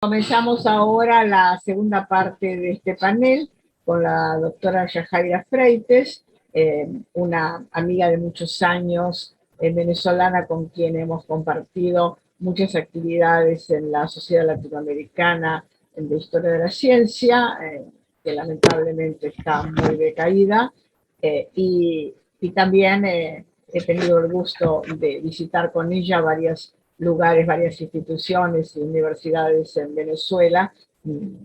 Comenzamos ahora la segunda parte de este panel con la doctora Yajaira Freites, una amiga de muchos años venezolana con quien hemos compartido muchas actividades en la Sociedad Latinoamericana de Historia de la Ciencia, que lamentablemente está muy decaída, y también he tenido el gusto de visitar con ella varias lugares, varias instituciones y universidades en Venezuela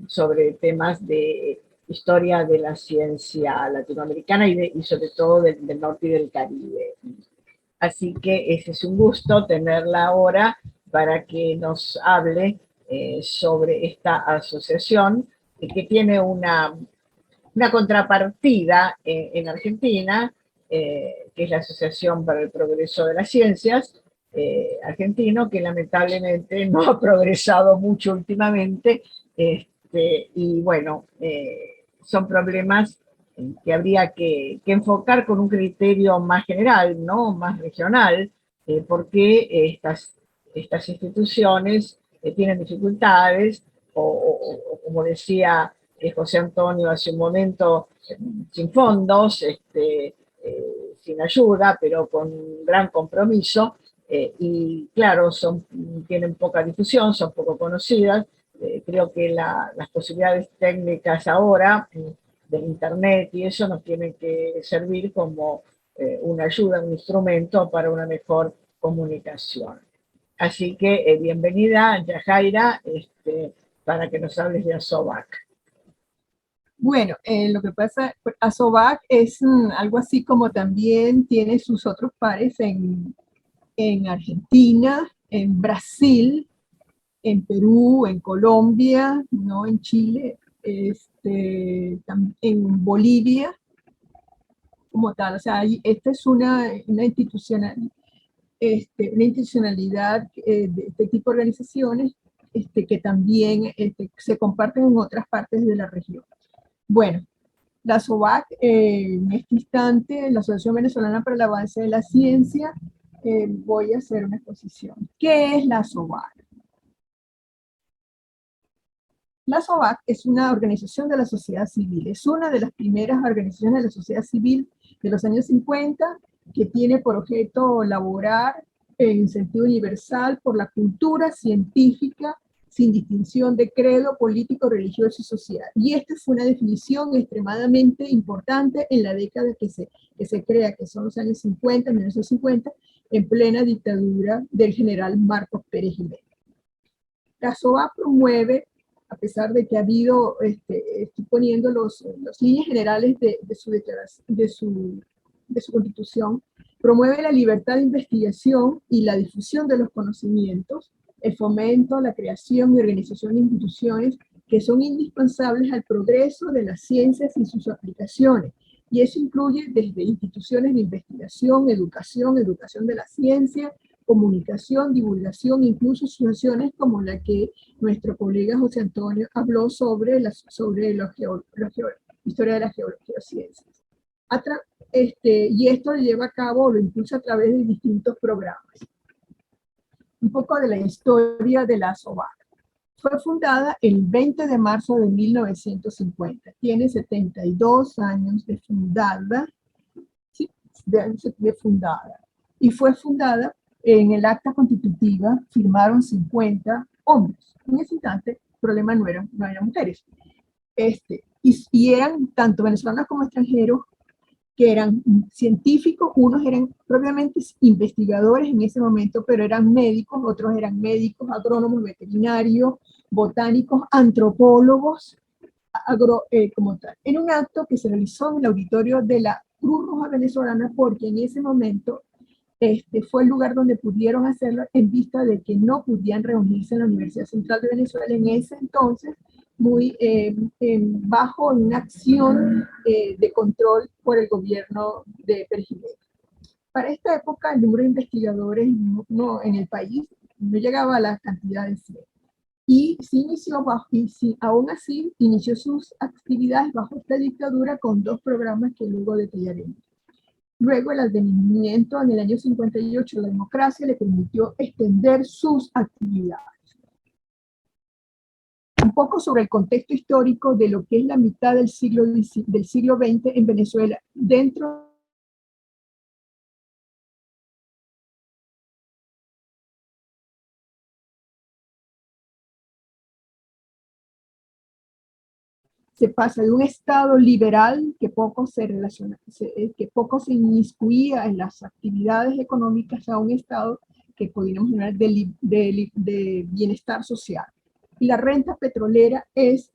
sobre temas de historia de la ciencia latinoamericana y sobre todo del norte y del Caribe. Así que ese es un gusto tenerla ahora para que nos hable sobre esta asociación que tiene una contrapartida en Argentina, que es la Asociación para el Progreso de las Ciencias, argentino, que lamentablemente no ha progresado mucho últimamente, y bueno, son problemas que habría que enfocar con un criterio más general, ¿no? Más regional, porque estas instituciones tienen dificultades, o como decía José Antonio hace un momento, sin fondos, sin ayuda, pero con gran compromiso, y claro, tienen poca difusión, son poco conocidas. Creo que las posibilidades técnicas ahora del Internet y eso nos tienen que servir como una ayuda, un instrumento para una mejor comunicación. Así que bienvenida, Yajaira, para que nos hables de ASOVAC. Bueno, lo que pasa, ASOVAC es algo así como también tiene sus otros pares en Argentina, en Brasil, en Perú, en Colombia, ¿no? En Chile, en Bolivia, como tal. O sea, esta es una institucionalidad de este tipo de organizaciones que también se comparten en otras partes de la región. Bueno, la SOVAC, en este instante, la Asociación Venezolana para el Avance de la Ciencia, voy a hacer una exposición. ¿Qué es la SOVAC? La SOVAC es una organización de la sociedad civil, es una de las primeras organizaciones de la sociedad civil de los años 50 que tiene por objeto laborar en sentido universal por la cultura científica sin distinción de credo político, religioso y social. Y esta fue una definición extremadamente importante en la década que se crea, que son los años 50, 1950, en plena dictadura del general Marcos Pérez Jiménez. La SOVAC promueve, a pesar de que ha habido, estoy poniendo las líneas generales de su constitución, promueve la libertad de investigación y la difusión de los conocimientos, el fomento, la creación y organización de instituciones que son indispensables al progreso de las ciencias y sus aplicaciones. Y eso incluye desde instituciones de investigación, educación de la ciencia, comunicación, divulgación, incluso asociaciones como la que nuestro colega José Antonio habló sobre la historia de las geociencias. Y esto lo lleva a cabo, lo impulsa a través de distintos programas. Un poco de la historia de la SOVAC. Fue fundada el 20 de marzo de 1950. Tiene 72 años de fundada. ¿Sí? De fundada. Y fue fundada en el acta constitutiva, firmaron 50 hombres. En ese instante, el problema no eran mujeres. Y eran tanto venezolanos como extranjeros, que eran científicos, unos eran propiamente investigadores en ese momento, pero eran médicos, otros eran médicos, agrónomos, veterinarios, botánicos, antropólogos, como tal. En un acto que se realizó en el auditorio de la Cruz Roja Venezolana, porque en ese momento fue el lugar donde pudieron hacerlo en vista de que no podían reunirse en la Universidad Central de Venezuela en ese entonces, muy bajo una acción de control por el gobierno de Pérez Jiménez. Para esta época, el número de investigadores en el país no llegaba a la cantidad de 100. Y aún así inició sus actividades bajo esta dictadura con 2 programas que luego detallaremos. Luego, el advenimiento en el año 58 de la democracia le permitió extender sus actividades. un poco sobre el contexto histórico de lo que es la mitad del siglo XX en Venezuela, dentro se pasa de un Estado liberal que poco se relaciona, que poco se inmiscuía en las actividades económicas, a un Estado que podríamos llamar de bienestar social. Y la renta petrolera es,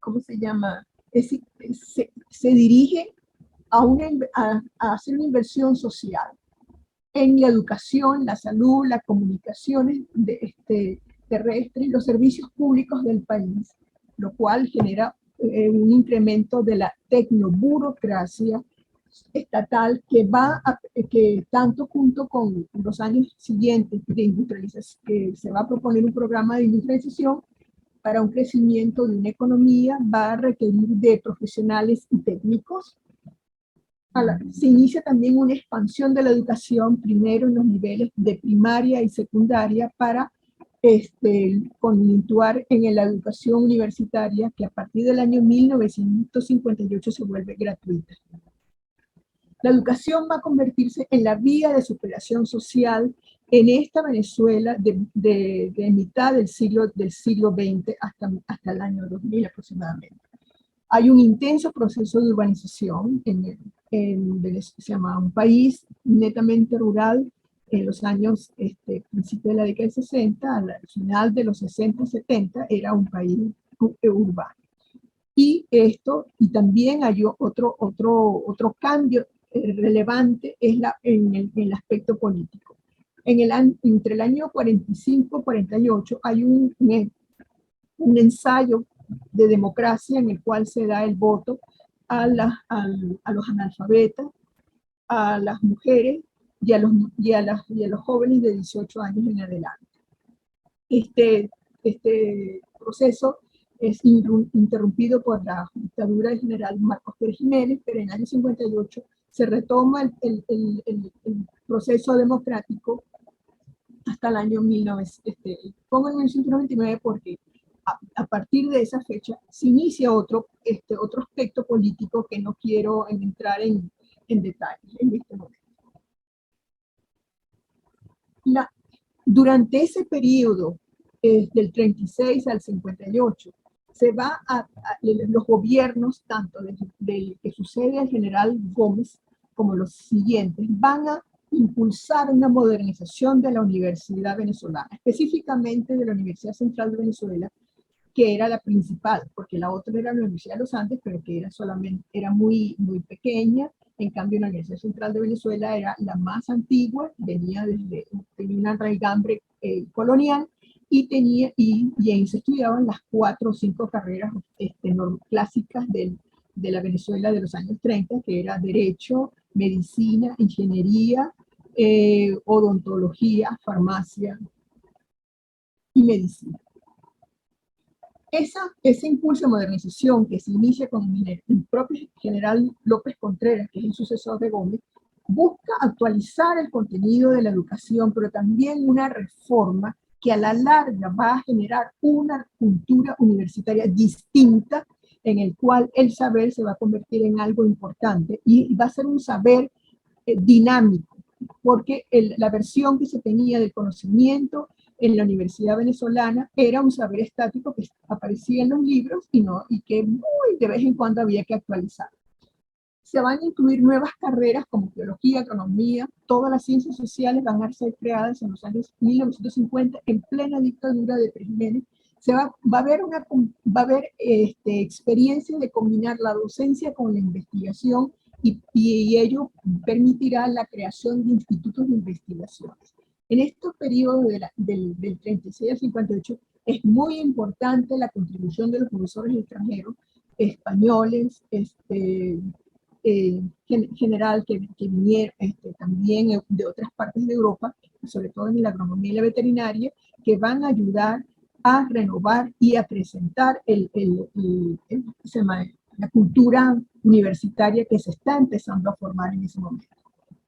¿cómo se llama? Se dirige a hacer una inversión social en la educación, la salud, las comunicaciones terrestres, los servicios públicos del país, lo cual genera un incremento de la tecnoburocracia estatal que tanto junto con los años siguientes de industrialización, que se va a proponer un programa de industrialización para un crecimiento de una economía, va a requerir de profesionales y técnicos. Se inicia también una expansión de la educación, primero en los niveles de primaria y secundaria, para conjuntuar en la educación universitaria, que a partir del año 1958 se vuelve gratuita. La educación va a convertirse en la vía de superación social en esta Venezuela de mitad del siglo XX hasta el año 2000 aproximadamente. Hay un intenso proceso de urbanización en Venezuela, se llama un país netamente rural en los años, principio de la década de 60, al final de los 60, 70, era un país urbano. Y también hay otro cambio relevante en el aspecto político. Entre el año 45 y 48 hay un ensayo de democracia en el cual se da el voto a los analfabetas, a las mujeres y a los jóvenes de 18 años en adelante. Este proceso es interrumpido por la dictadura del general Marcos Pérez Jiménez, pero en el año 58 se retoma el proceso democrático hasta el año 1900. Pongo en 1999 porque a partir de esa fecha se inicia otro aspecto político que no quiero entrar en detalles en este momento. Durante ese periodo, del 36 al 58, los gobiernos, tanto del que sucede al general Gómez como los siguientes, van a impulsar una modernización de la universidad venezolana, específicamente de la Universidad Central de Venezuela, que era la principal, porque la otra era la Universidad de los Andes, pero que era muy, muy pequeña. En cambio, la Universidad Central de Venezuela era la más antigua, tenía una raigambre colonial, y ahí se estudiaban las 4 o 5 carreras clásicas de la Venezuela de los años 30, que era Derecho, Medicina, Ingeniería, Odontología, Farmacia y Medicina. Ese impulso de modernización que se inicia con el propio general López Contreras, que es el sucesor de Gómez, busca actualizar el contenido de la educación, pero también una reforma que a la larga va a generar una cultura universitaria distinta, en el cual el saber se va a convertir en algo importante y va a ser un saber dinámico, porque la versión que se tenía del conocimiento en la Universidad Venezolana era un saber estático que aparecía en los libros y que muy de vez en cuando había que actualizar. Se van a incluir nuevas carreras como teología, economía, todas las ciencias sociales van a ser creadas en los años 1950 en plena dictadura de Pérez Jiménez. Va a haber experiencia de combinar la docencia con la investigación y ello permitirá la creación de institutos de investigación. En estos periodos del 36 al 58 es muy importante la contribución de los profesores extranjeros, españoles, general que vinieron también de otras partes de Europa, sobre todo en la agronomía y la veterinaria, que van a ayudar a renovar y a presentar la cultura universitaria que se está empezando a formar en ese momento.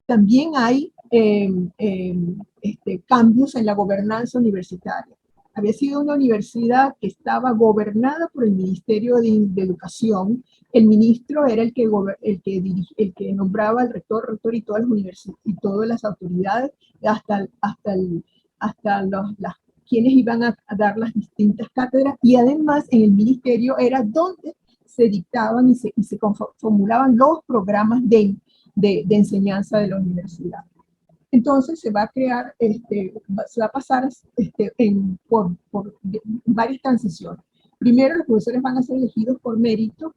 También hay cambios en la gobernanza universitaria. Había sido una universidad que estaba gobernada por el Ministerio de Educación. El ministro era el que nombraba al rector, rector y todas las universidades y todas las autoridades, hasta quienes iban a dar las distintas cátedras, y además en el ministerio era donde se dictaban y se formulaban los programas de enseñanza de la universidad. Entonces se va a crear, se va a pasar por varias transiciones. Primero, los profesores van a ser elegidos por mérito.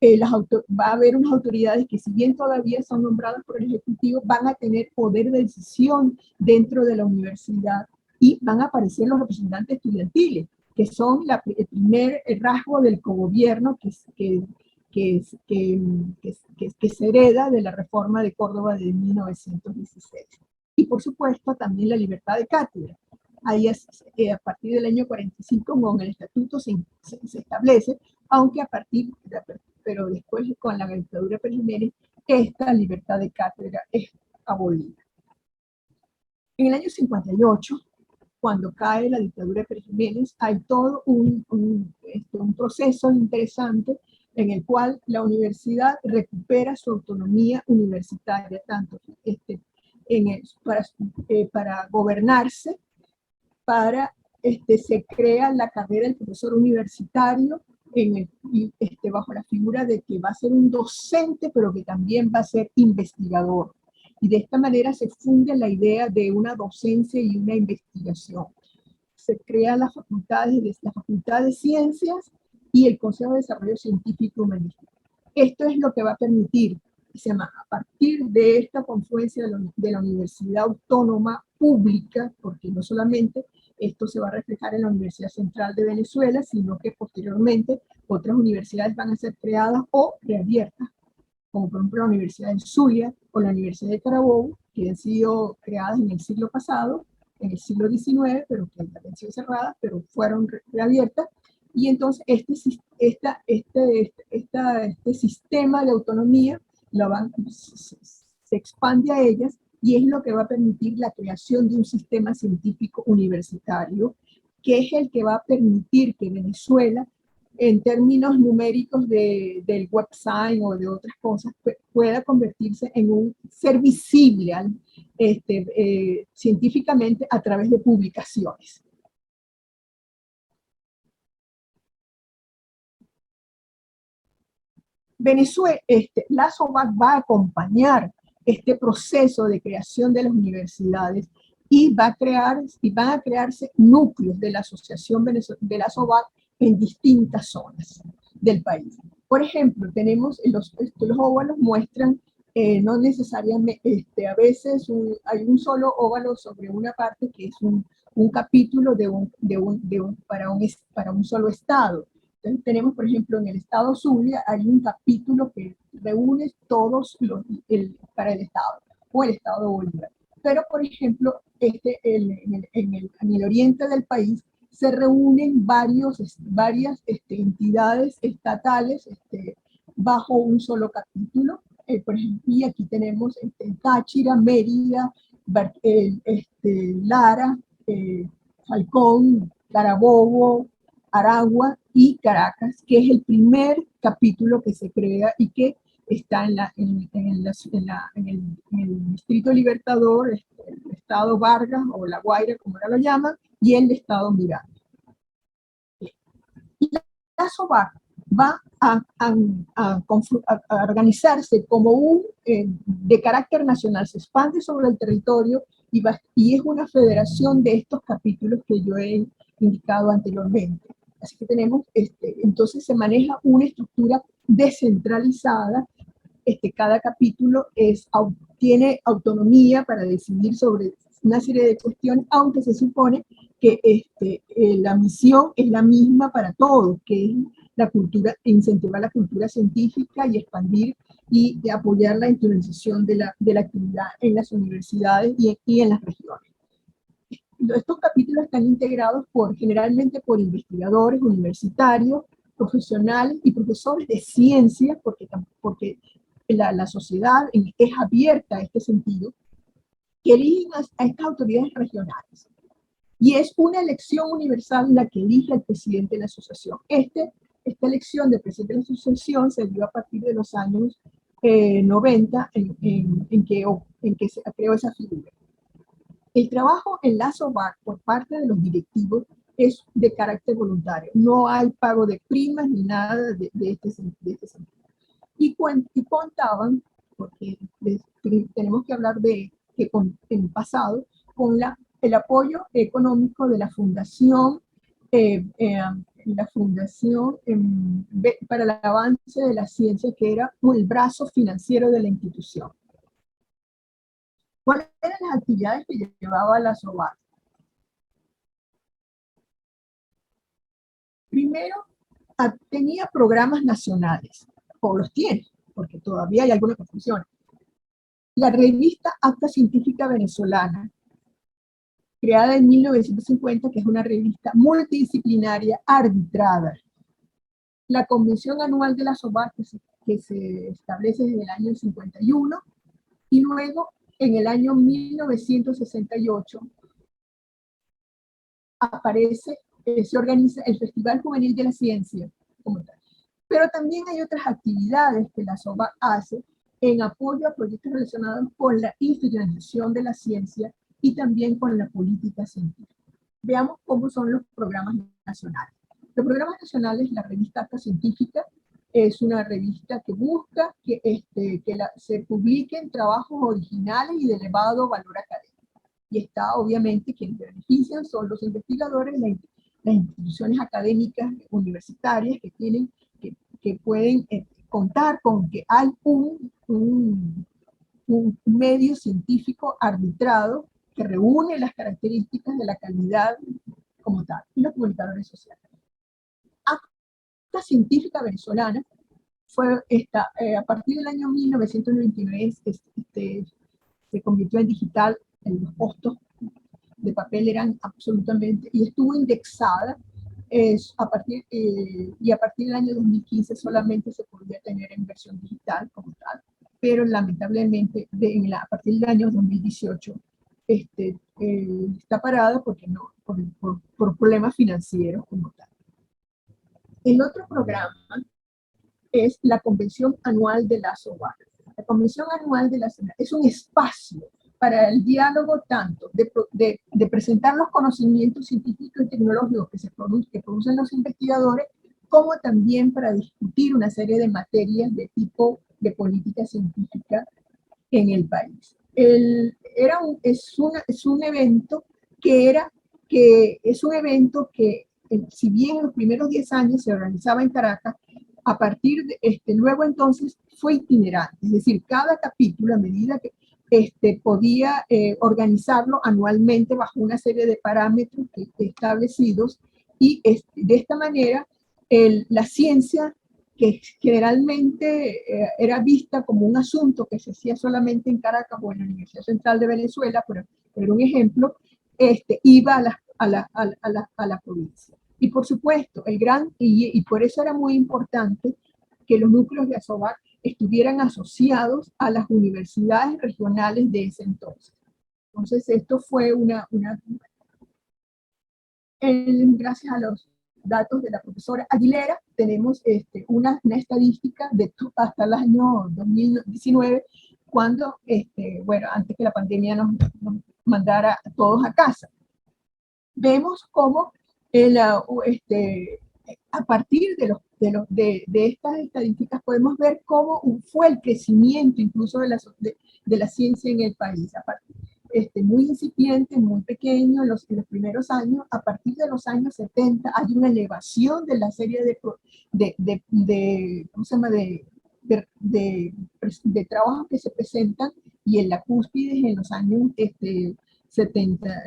Va a haber unas autoridades que, si bien todavía son nombradas por el Ejecutivo, van a tener poder de decisión dentro de la universidad, y van a aparecer los representantes estudiantiles, que son el primer rasgo del cogobierno que se hereda de la reforma de Córdoba de 1916. Y por supuesto también la libertad de cátedra. Ahí a partir del año 45 con el estatuto se establece, aunque pero después con la dictadura Pérez Jiménez, esta libertad de cátedra es abolida. En el año 58, cuando cae la dictadura de Pérez Jiménez, hay todo un proceso interesante en el cual la universidad recupera su autonomía universitaria, tanto para gobernarse, se crea la carrera del profesor universitario bajo la figura de que va a ser un docente, pero que también va a ser investigador. Y de esta manera se funde la idea de una docencia y una investigación. Se crean la Facultad de Ciencias y el Consejo de Desarrollo Científico y Humanístico. Esto es lo que va a permitir, a partir de esta confluencia de la Universidad Autónoma Pública, porque no solamente esto se va a reflejar en la Universidad Central de Venezuela, sino que posteriormente otras universidades van a ser creadas o reabiertas, como por ejemplo la Universidad del Zulia o la Universidad de Carabobo, que han sido creadas en el siglo pasado, en el siglo XIX, pero que han sido cerradas, pero fueron reabiertas. Y entonces este sistema de autonomía se expande a ellas, y es lo que va a permitir la creación de un sistema científico universitario, que es el que va a permitir que Venezuela, en términos numéricos del website o de otras cosas, pueda convertirse en un ser visible científicamente a través de publicaciones. Venezuela, la SOVAC va a acompañar este proceso de creación de las universidades, y van a crearse núcleos de la asociación de la SOVAC en distintas zonas del país. Por ejemplo, tenemos los óvalos muestran, no necesariamente, a veces hay un solo óvalo sobre una parte que es un capítulo para un solo estado. Entonces, tenemos, por ejemplo, en el estado Zulia hay un capítulo que reúne todos para el estado, o el estado de Bolívar. Pero, por ejemplo, en el oriente del país se reúnen varias entidades estatales bajo un solo capítulo. Por ejemplo, y aquí tenemos Táchira, Mérida, Lara, Falcón, Carabobo, Aragua y Caracas, que es el primer capítulo que se crea y que está en el Distrito Libertador, el Estado Vargas o La Guaira, como ahora lo llaman, y el Estado Miranda. Y la SOVAC va a organizarse como de carácter nacional, se expande sobre el territorio y es una federación de estos capítulos que yo he indicado anteriormente. Así que tenemos, entonces se maneja una estructura descentralizada. Cada capítulo tiene autonomía para decidir sobre una serie de cuestiones, aunque se supone que la misión es la misma para todos, que es incentivar la cultura científica y expandir y apoyar la internalización de la actividad en las universidades y en las regiones. Estos capítulos están integrados generalmente por investigadores universitarios, profesionales y profesores de ciencia, porque la sociedad es abierta a este sentido, que eligen a estas autoridades regionales. Y es una elección universal la que elige al presidente de la asociación. Esta elección del presidente de la asociación se dio a partir de los años 90 en que se creó esa figura. El trabajo en la SOVAC por parte de los directivos es de carácter voluntario. No hay pago de primas ni nada de este sentido. Y contaban, porque tenemos que hablar de que en pasado, con el apoyo económico de la Fundación para el Avance de la Ciencia, que era el brazo financiero de la institución. ¿Cuáles eran las actividades que llevaba la SOVAC? Primero, tenía programas nacionales, o los tiene, porque todavía hay algunas que funcionan. La revista Acta Científica Venezolana, creada en 1950, que es una revista multidisciplinaria arbitrada. La convención anual de la SOVAC, que se establece desde el año 51, y luego en el año 1968 se organiza el Festival Juvenil de la Ciencia, como tal. Pero también hay otras actividades que la SOVAC hace en apoyo a proyectos relacionados con la institucionalización de la ciencia y también con la política científica. Veamos cómo son los programas nacionales. Los programas nacionales, la revista Acta Científica, es una revista que busca que se publiquen trabajos originales y de elevado valor académico. Y está, obviamente, quienes benefician son los investigadores, las instituciones académicas universitarias que pueden contar con que hay un medio científico arbitrado que reúne las características de la calidad como tal, y los comunicadores sociales. Acta Científica Venezolana fue a partir del año 1999 se convirtió en digital. Los costos de papel eran absolutamente, y estuvo indexada y a partir del año 2015 solamente se podía tener en versión digital como tal, pero lamentablemente a partir del año 2018 está parada porque por problemas financieros como tal. El otro programa es la Convención Anual de la SOVAC. La Convención Anual de la SOVAC es un espacio para el diálogo tanto de presentar los conocimientos científicos y tecnológicos que producen los investigadores, como también para discutir una serie de materias de tipo de política científica en el país. Es un evento que si bien en los primeros 10 años se organizaba en Caracas, a partir de luego entonces fue itinerante, es decir, cada capítulo, a medida que podía organizarlo anualmente bajo una serie de parámetros establecidos, y de esta manera la ciencia, que generalmente era vista como un asunto que se hacía solamente en Caracas o en la Universidad Central de Venezuela, pero un ejemplo, iba a la provincia. Y por supuesto, y por eso era muy importante que los núcleos de ASOVAC estuvieran asociados a las universidades regionales de ese entonces. Entonces, esto fue gracias a los datos de la profesora Aguilera, tenemos una estadística hasta el año 2019, cuando, antes que la pandemia nos mandara a todos a casa. Vemos cómo a partir de estas estadísticas podemos ver cómo fue el crecimiento incluso de la ciencia en el país. Muy incipiente, muy pequeño en los primeros años. A partir de los años 70 hay una elevación de la serie de trabajos que se presentan, y en la cúspide en los años 70,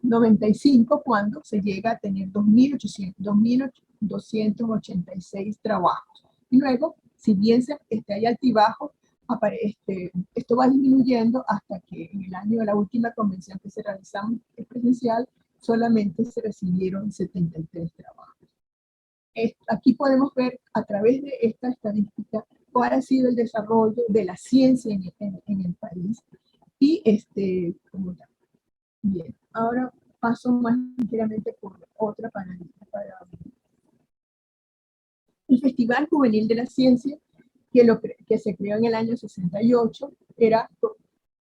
95, cuando se llega a tener 2.286 trabajos. Y luego, si bien hay altibajos, esto va disminuyendo hasta que en el año de la última convención que se realizó presencial, solamente se recibieron 73 trabajos. Aquí podemos ver a través de esta estadística cuál ha sido el desarrollo de la ciencia en el país. Y como tal. Bien, ahora paso más ligeramente por otra paradigma. El Festival Juvenil de la Ciencia, que se creó en el año 68,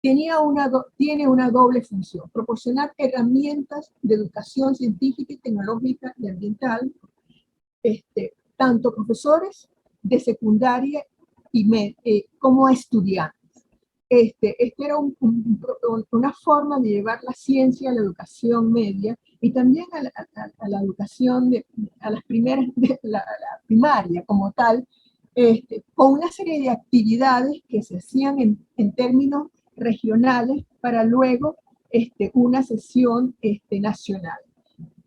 tiene una doble función: proporcionar herramientas de educación científica y tecnológica y ambiental, tanto profesores de secundaria como a estudiantes. Era una forma de llevar la ciencia a la educación media y también a la educación a las primeras, la primaria como tal, con una serie de actividades que se hacían en términos regionales para luego una sesión nacional.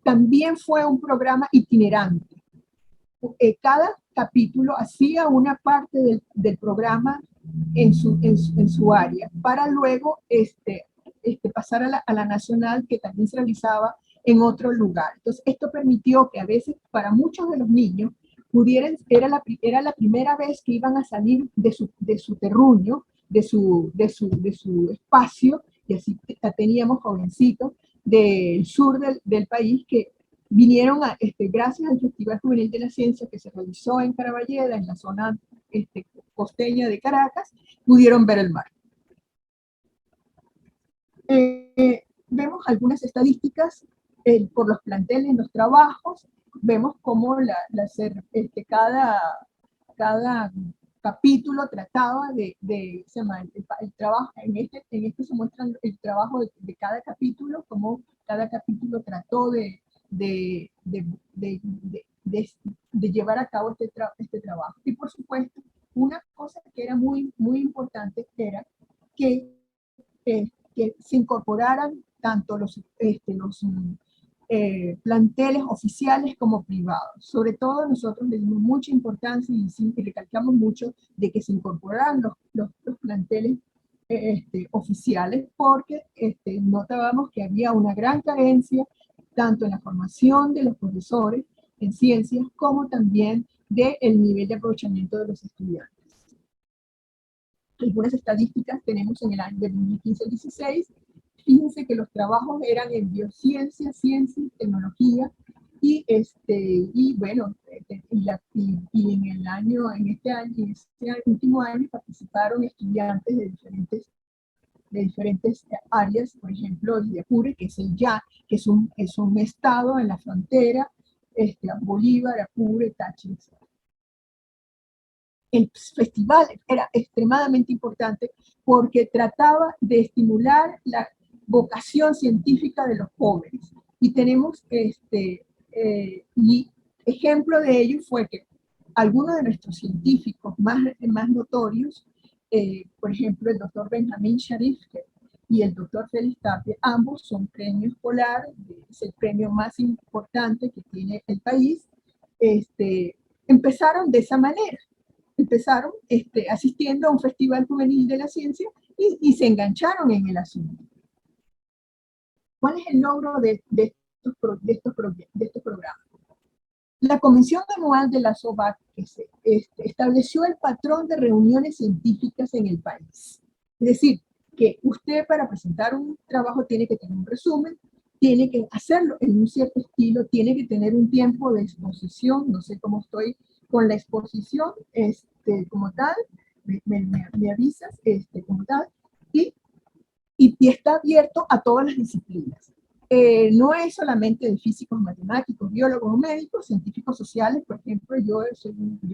También fue un programa itinerante. Cada capítulo hacía una parte del programa en su área, para luego pasar a la nacional, que también se realizaba en otro lugar. Entonces, esto permitió que a veces para muchos de los niños era la primera vez que iban a salir de su terruño, de su espacio, y así teníamos jovencitos del sur del país que vinieron gracias al Festival Juvenil de la Ciencia que se realizó en Caraballeda, en la zona costeña de Caracas, pudieron ver el mar. Vemos algunas estadísticas por los planteles, los trabajos. Vemos cómo cada capítulo trataba el trabajo. En este se muestra el trabajo de cada capítulo, cómo cada capítulo trató de llevar a cabo este trabajo. Y por supuesto, una cosa que era muy, muy importante era que se incorporaran tanto los planteles oficiales como privados. Sobre todo nosotros le dimos mucha importancia y recalcamos mucho de que se incorporaran los planteles oficiales, porque notábamos que había una gran carencia tanto en la formación de los profesores en ciencias como también del nivel de aprovechamiento de los estudiantes. Algunas estadísticas tenemos en el año de 2015 al 16. Fíjense que los trabajos eran en biociencia, ciencia y tecnología, y bueno, en este último año participaron estudiantes de diferentes áreas. Por ejemplo, de Apure, que es un estado en la frontera, Bolívar, Apure, Táchira. El festival era extremadamente importante porque trataba de estimular la vocación científica de los jóvenes. Y tenemos, y ejemplo de ello fue que algunos de nuestros científicos más notorios, por ejemplo, el doctor Benjamín Sharif y el doctor Félix Tapia, ambos son premios Polar, es el premio más importante que tiene el país. Empezaron de esa manera. Empezaron asistiendo a un festival juvenil de la ciencia y se engancharon en el asunto. ¿Cuál es el logro de estos programas? La Convención Anual de la SOVAC estableció el patrón de reuniones científicas en el país. Es decir, que usted, para presentar un trabajo, tiene que tener un resumen, tiene que hacerlo en un cierto estilo, tiene que tener un tiempo de exposición. No sé cómo estoy con la exposición, como tal, me avisas, como tal, y está abierto a todas las disciplinas. No es solamente de físicos, matemáticos, biólogos, médicos, científicos sociales. Por ejemplo, yo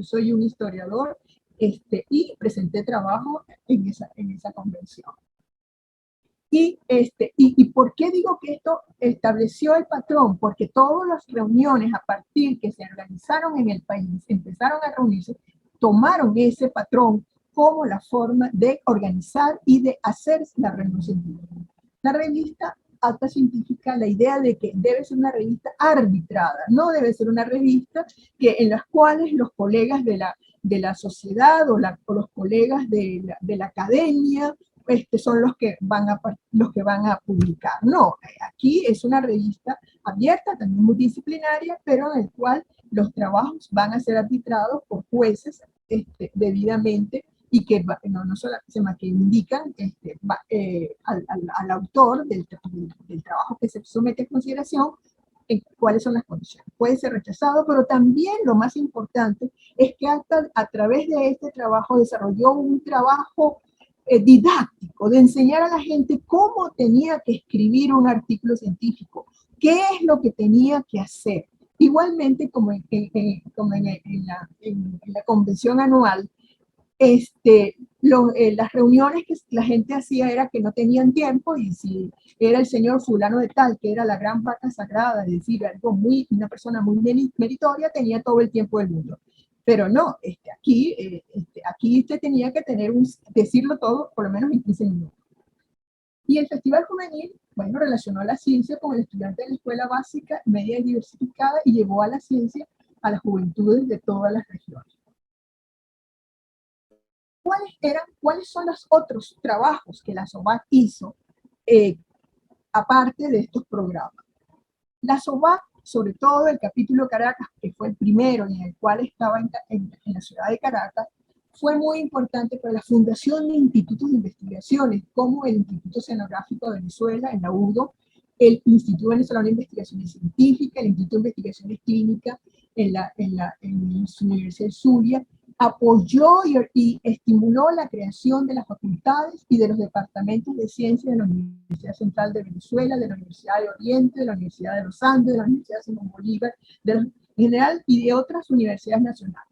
soy un historiador, y presenté trabajo en esa convención. ¿Y por qué digo que esto estableció el patrón? Porque todas las reuniones a partir que se organizaron en el país, empezaron a reunirse, tomaron ese patrón como la forma de organizar y de hacer la reunión científica. La revista Acta Científica, la idea de que debe ser una revista arbitrada, no debe ser una revista en las cuales los colegas de la sociedad o los colegas de la academia son los que van a publicar. No, aquí es una revista abierta, también multidisciplinaria, pero en el cual los trabajos van a ser arbitrados por jueces debidamente y que no solo que indican al autor del trabajo que se somete a consideración cuáles son las condiciones. Puede ser rechazado, pero también lo más importante es que a través de este trabajo desarrolló un trabajo didáctico, de enseñar a la gente cómo tenía que escribir un artículo científico, qué es lo que tenía que hacer. Igualmente, como en la convención anual, las reuniones que la gente hacía era que no tenían tiempo, y si era el señor fulano de tal, que era la gran vaca sagrada, es decir, una persona muy meritoria, tenía todo el tiempo del mundo. Pero no, aquí usted tenía que decirlo todo por lo menos en 15 minutos. Y el Festival Juvenil, bueno, relacionó la ciencia con el estudiante de la escuela básica, media y diversificada, y llevó a la ciencia a las juventudes de todas las regiones. ¿Cuáles son los otros trabajos que la SOVAC hizo aparte de estos programas? La SOVAC, sobre todo el capítulo Caracas, que fue el primero y en el cual estaba en la ciudad de Caracas, fue muy importante para la fundación de institutos de investigaciones, como el Instituto Oceanográfico de Venezuela, en la UDO, el Instituto Venezolano de Investigaciones Científicas, el Instituto de Investigaciones Clínicas en la Universidad de Zulia. Apoyó y estimuló la creación de las facultades y de los departamentos de ciencia de la Universidad Central de Venezuela, de la Universidad de Oriente, de la Universidad de los Andes, de la Universidad de Simón Bolívar, en general, y de otras universidades nacionales.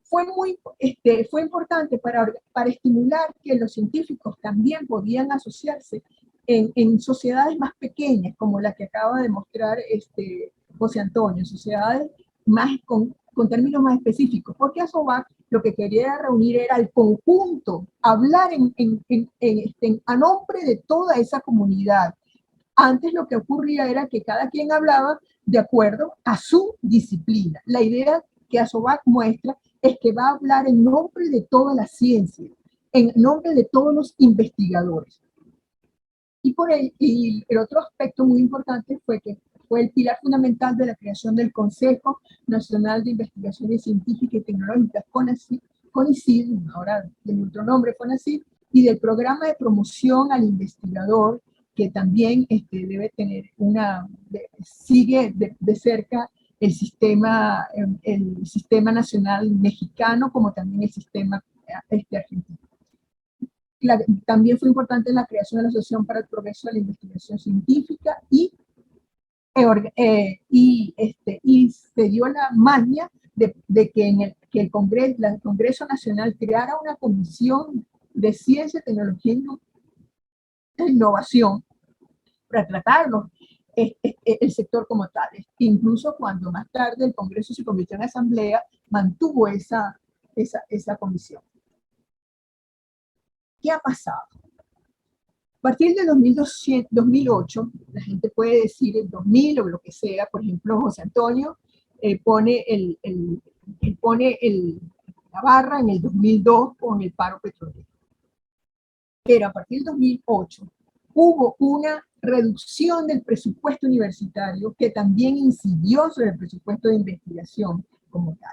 Fue importante para estimular que los científicos también podían asociarse en sociedades más pequeñas, como la que acaba de mostrar José Antonio, sociedades con términos más específicos, porque ASOVAC lo que quería reunir era el conjunto, hablar a nombre de toda esa comunidad. Antes lo que ocurría era que cada quien hablaba de acuerdo a su disciplina. La idea que ASOVAC muestra es que va a hablar en nombre de toda la ciencia, en nombre de todos los investigadores. Y el otro aspecto muy importante fue que fue el pilar fundamental de la creación del Consejo Nacional de Investigaciones Científicas y Tecnológicas, CONICIT, ahora de otro nombre, CONACYT, y del programa de promoción al investigador, que también debe tener sigue de cerca el sistema nacional mexicano, como también el sistema argentino. También fue importante la creación de la Asociación para el Progreso de la Investigación Científica y se dio la maña de que el Congreso Nacional creara una comisión de ciencia, tecnología e innovación para tratarlo el sector como tal. Incluso cuando más tarde el Congreso se convirtió en asamblea, mantuvo esa comisión. ¿Qué ha pasado? A partir de 2008, la gente puede decir el 2000 o lo que sea, por ejemplo, José Antonio pone la barra en el 2002 con el paro petrolero. Pero a partir del 2008 hubo una reducción del presupuesto universitario que también incidió sobre el presupuesto de investigación como tal.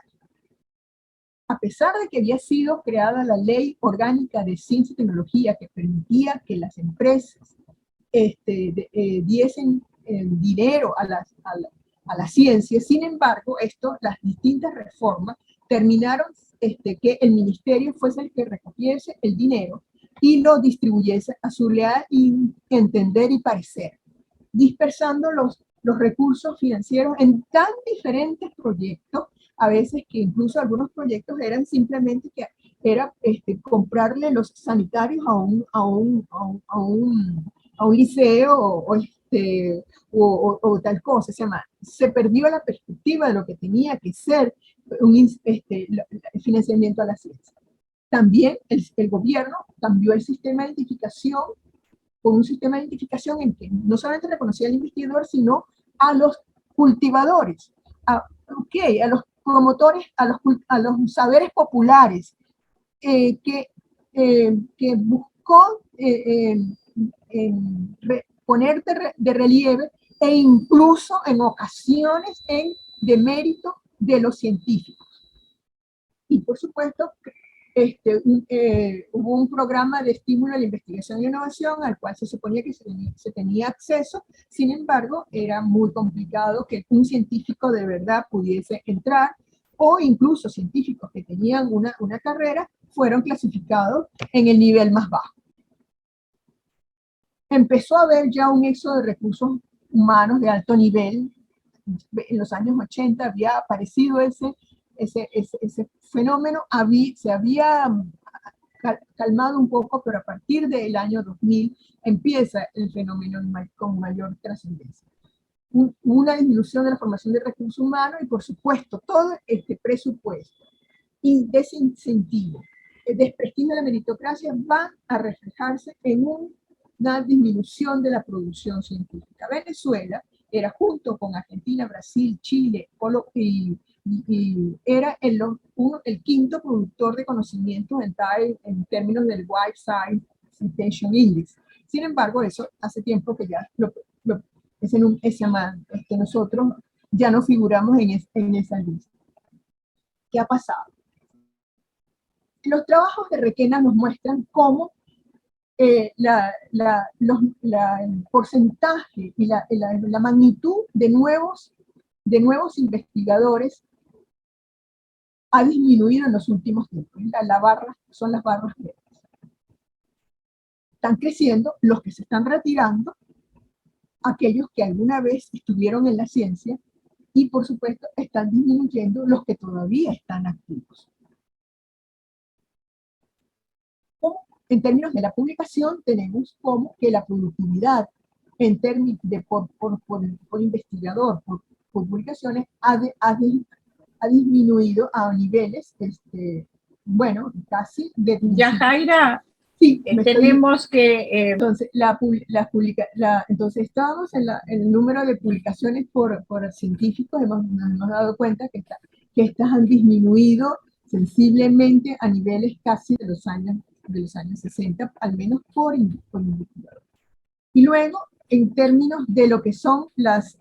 A pesar de que había sido creada la Ley Orgánica de Ciencia y Tecnología que permitía que las empresas diesen dinero a la ciencia, sin embargo, las distintas reformas terminaron que el ministerio fuese el que recogiese el dinero y lo distribuyese a su leal entender y parecer, dispersando los recursos financieros en tan diferentes proyectos, a veces que incluso algunos proyectos eran simplemente comprarle los sanitarios a un liceo o tal cosa. Se perdió la perspectiva de lo que tenía que ser el financiamiento a la ciencia. También el gobierno cambió el sistema de identificación con un sistema de identificación en que no solamente reconocía al investigador, sino a los cultivadores, a los promotores, a los saberes populares, que buscó poner de relieve e incluso en ocasiones en demérito de los científicos. Y por supuesto, hubo un programa de estímulo a la investigación e innovación al cual se suponía que se tenía acceso. Sin embargo, era muy complicado que un científico de verdad pudiese entrar, o incluso científicos que tenían una carrera fueron clasificados en el nivel más bajo. Empezó a haber ya un éxodo de recursos humanos de alto nivel. En los años 80 había aparecido ese fenómeno, se había calmado un poco, pero a partir del año 2000 empieza el fenómeno con mayor trascendencia. Una disminución de la formación de recursos humanos y, por supuesto, todo este presupuesto y desincentivo, el desprestigio de la meritocracia van a reflejarse en una disminución de la producción científica. Venezuela era, junto con Argentina, Brasil, Chile y era el quinto productor de conocimientos en términos del White Science Citation Index. Sin embargo, eso hace tiempo que ya nosotros ya no figuramos en esa lista. ¿Qué ha pasado? Los trabajos de Requena nos muestran cómo el porcentaje y la magnitud de nuevos investigadores ha disminuido en los últimos tiempos. Son las barras verdes. Están creciendo los que se están retirando, aquellos que alguna vez estuvieron en la ciencia, y por supuesto están disminuyendo los que todavía están activos. En términos de la publicación, tenemos como que la productividad en términos de por investigador, por publicaciones, ha disminuido a niveles, bueno, casi de... Yajaira, sí, tenemos que... Entonces, entonces estábamos en el número de publicaciones por científicos, nos hemos dado cuenta que estas han disminuido sensiblemente a niveles casi de los años 60, al menos por investigador. Y luego, en términos de lo que son las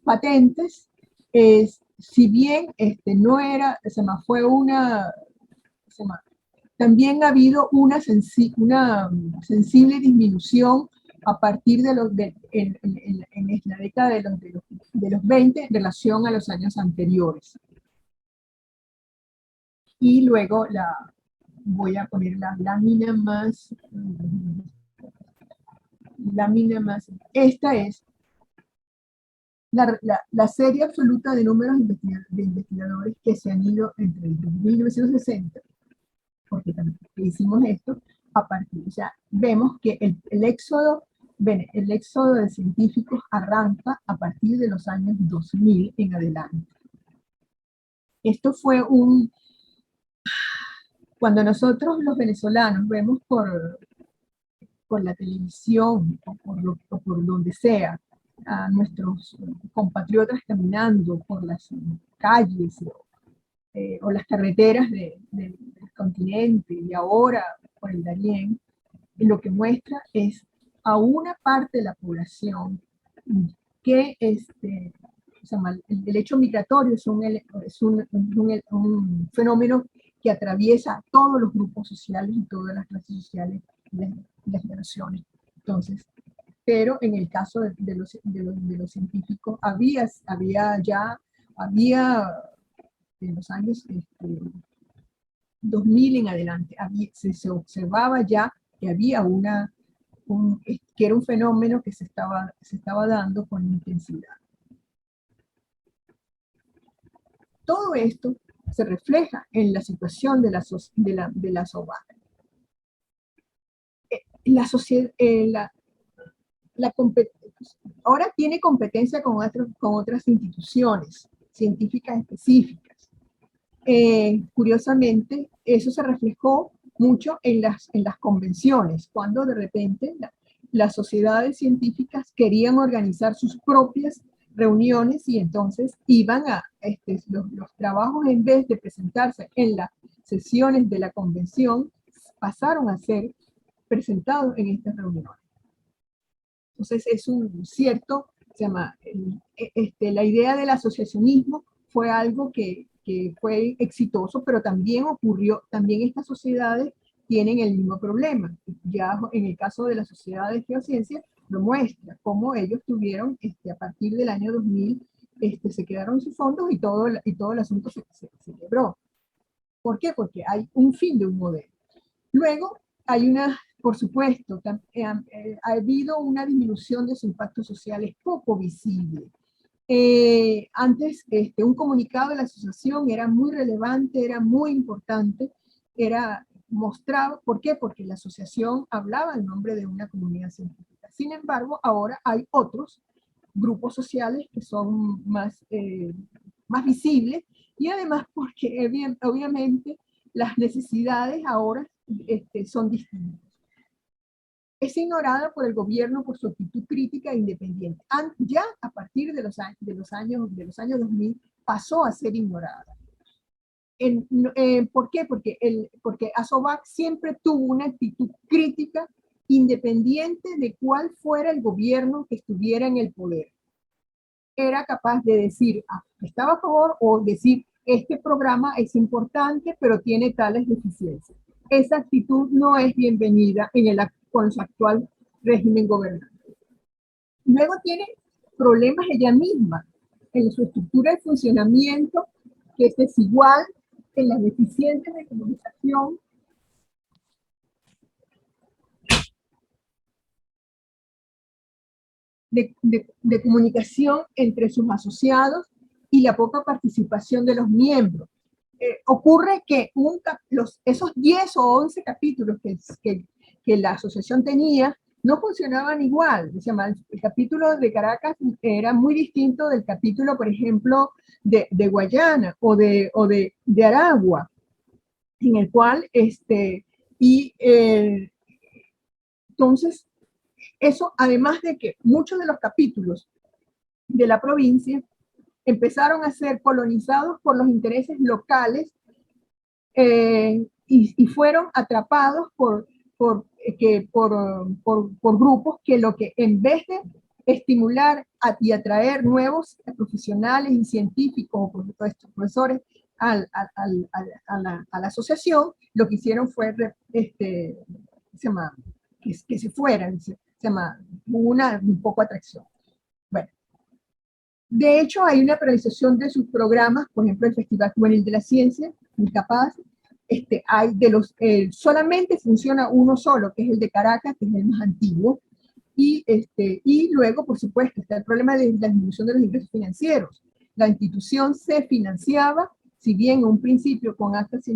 patentes, si bien también ha habido una sensible disminución a partir de en la década de los 20 en relación a los años anteriores. Y luego voy a poner la lámina más. Esta es la serie absoluta de números de investigadores que se han ido entre el 1960, porque también hicimos esto, a partir, o sea, vemos que el éxodo de científicos arranca a partir de los años 2000 en adelante. Esto fue cuando nosotros los venezolanos vemos por la televisión o por donde sea a nuestros compatriotas caminando por las calles o las carreteras del continente y ahora por el Darién, lo que muestra es a una parte de la población que el hecho migratorio es un fenómeno que atraviesa todos los grupos sociales y todas las clases sociales de las generaciones. Entonces, pero en el caso de los científicos había en los años 2000 en adelante, se observaba ya que había que era un fenómeno que se estaba dando con intensidad. Todo esto se refleja en la situación de la SOVAC. La sociedad, ahora tiene competencia con otras instituciones científicas específicas. Curiosamente, eso se reflejó mucho en las convenciones, cuando de repente las sociedades científicas querían organizar sus propias reuniones y entonces iban los trabajos, en vez de presentarse en las sesiones de la convención, pasaron a ser presentados en estas reuniones. Entonces es la idea del asociacionismo fue algo que que fue exitoso, pero también ocurrió, también estas sociedades tienen el mismo problema. Ya en el caso de la Sociedad de Geociencia lo muestra, cómo ellos tuvieron, a partir del año 2000, se quedaron sus fondos y todo el asunto se quebró. ¿Por qué? Porque hay un fin de un modelo. Luego, hay una, por supuesto, ha habido una disminución de su impacto social, es poco visible. Antes, un comunicado de la asociación era muy relevante, era muy importante, era mostrado, ¿por qué? Porque la asociación hablaba en nombre de una comunidad científica. Sin embargo, ahora hay otros grupos sociales que son más visibles, y además porque obviamente las necesidades ahora son distintas. Es ignorada por el gobierno por su actitud crítica e independiente. Ya a partir de los años 2000 pasó a ser ignorada. ¿Por qué? Porque ASOVAC siempre tuvo una actitud crítica independiente de cuál fuera el gobierno que estuviera en el poder. Era capaz de decir, estaba a favor, o decir, este programa es importante, pero tiene tales deficiencias. Esa actitud no es bienvenida con su actual régimen gobernante. Luego tiene problemas ella misma en su estructura de funcionamiento, que es desigual, en las deficiencias de comunicación, de comunicación entre sus asociados y la poca participación de los miembros. Ocurre que esos 10 o 11 capítulos que la asociación tenía no funcionaban igual. El capítulo de Caracas era muy distinto del capítulo, por ejemplo, de Guayana o de Aragua, en el cual, entonces, eso, además de que muchos de los capítulos de la provincia empezaron a ser colonizados por los intereses locales, y fueron atrapados por grupos que en vez de estimular y atraer nuevos profesionales y científicos o profesores a la asociación, lo que hicieron fue que se fueran, un poco atracción. Bueno, de hecho, hay una priorización de sus programas, por ejemplo, el Festival Juvenil de la Ciencia, Incapaz. Solamente funciona uno solo, que es el de Caracas, que es el más antiguo, y luego, por supuesto, está el problema de la disminución de los ingresos financieros. La institución se financiaba, si bien en un principio con actas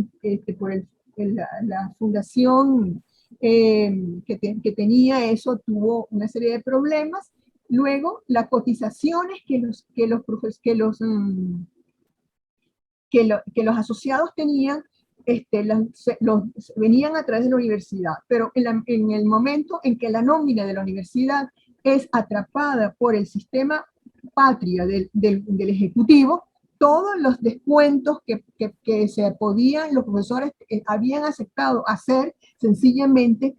por la fundación que tenía eso, tuvo una serie de problemas. Luego, las cotizaciones que los asociados tenían, venían a través de la universidad, pero en el momento en que la nómina de la universidad es atrapada por el sistema patria del Ejecutivo, todos los descuentos que se podían, los profesores habían aceptado hacer, sencillamente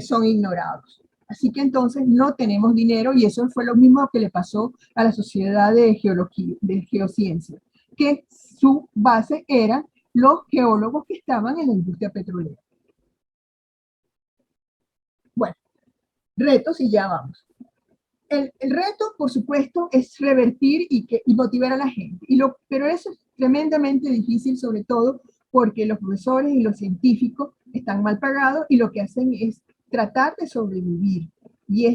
son ignorados. Así que entonces no tenemos dinero, y eso fue lo mismo que le pasó a la Sociedad de Geociencia, que su base era los geólogos que estaban en la industria petrolera. Bueno, retos, y ya vamos. El reto, por supuesto, es revertir y motivar a la gente, pero eso es tremendamente difícil, sobre todo porque los profesores y los científicos están mal pagados y lo que hacen es tratar de sobrevivir. Y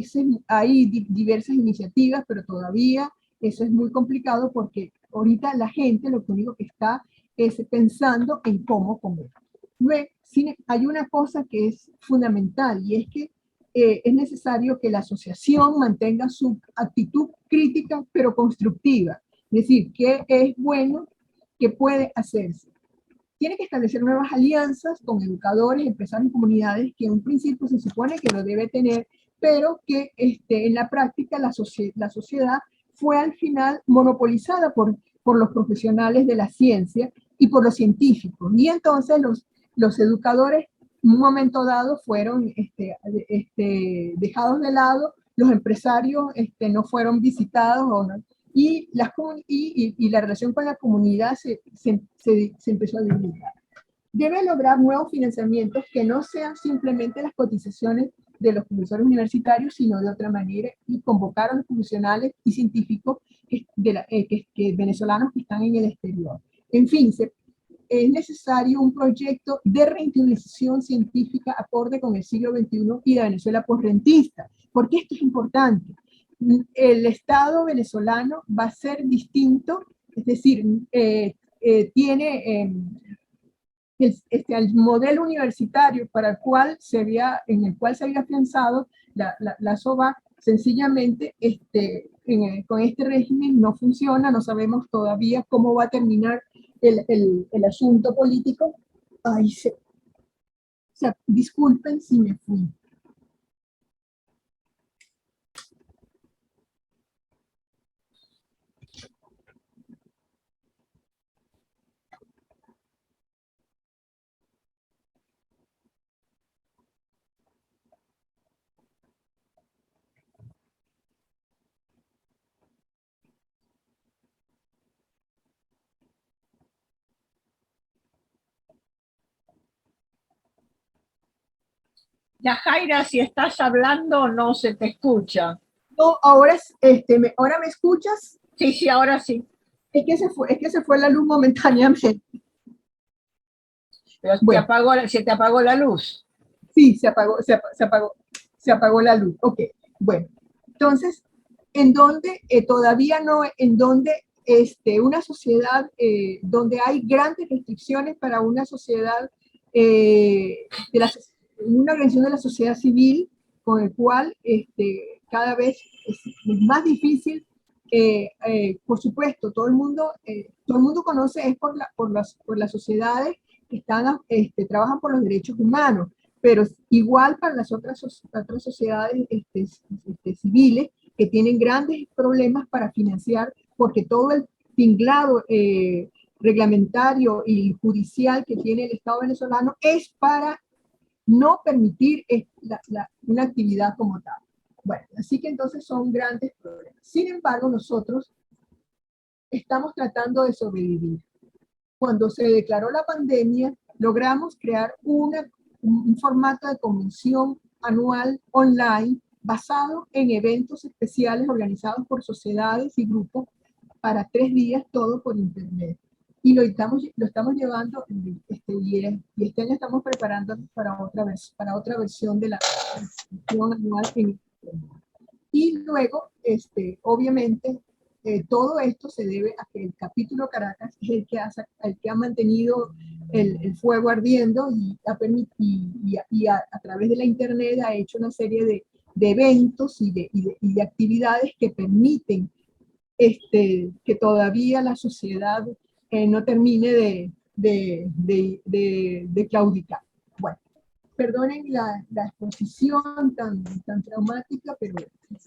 hay diversas iniciativas, pero todavía eso es muy complicado porque ahorita la gente lo único que está es pensando en cómo comer. Luego, hay una cosa que es fundamental, y es que es necesario que la asociación mantenga su actitud crítica, pero constructiva. Es decir, qué es bueno, qué puede hacerse. Tiene que establecer nuevas alianzas con educadores, empresarios y comunidades, que en un principio se supone que lo debe tener, pero que en la práctica la sociedad fue al final monopolizada por los profesionales de la ciencia y por los científicos. Y entonces los educadores en un momento dado fueron dejados de lado, los empresarios no fueron visitados, y, y la relación con la comunidad se empezó a debilitar. Debe lograr nuevos financiamientos que no sean simplemente las cotizaciones de los profesores universitarios, sino de otra manera, y convocar a los profesionales y científicos venezolanos que están en el exterior. En fin, es necesario un proyecto de reindustrialización científica acorde con el siglo XXI y la Venezuela postrentista. ¿Por qué esto es importante? El Estado venezolano va a ser distinto, es decir, tiene el modelo universitario para el cual en el cual se había pensado la SOVAC, sencillamente con este régimen no funciona, no sabemos todavía cómo va a terminar el asunto político. Ay, o sea, disculpen si me fui. Yajaira, si estás hablando no se te escucha. No, ¿ahora me escuchas? Sí, sí, ahora sí. Es que se fue la luz momentáneamente. Pero Bueno, se te apagó la luz. sí, se apagó la luz. Ok, bueno. Entonces, en donde todavía no, en donde una sociedad, donde hay grandes restricciones para una sociedad, una organización de la sociedad civil, con el cual cada vez es más difícil. Por supuesto, todo el mundo conoce es por las sociedades que trabajan por los derechos humanos, pero igual para las otras sociedades civiles que tienen grandes problemas para financiar, porque todo el tinglado reglamentario y judicial que tiene el Estado venezolano es para no permitir una actividad como tal. Bueno, así que entonces son grandes problemas. Sin embargo, nosotros estamos tratando de sobrevivir. Cuando se declaró la pandemia, logramos crear un formato de convención anual online basado en eventos especiales organizados por sociedades y grupos para 3 días, todo por internet. Y lo estamos llevando, y este año estamos preparando para otra versión de la convención anual en internet. Y luego, obviamente, todo esto se debe a que el capítulo Caracas es el que ha mantenido el fuego ardiendo y a través de la internet ha hecho una serie de eventos y de actividades que permiten que todavía la sociedad no termine de claudicar. Bueno, perdonen la exposición tan traumática, pero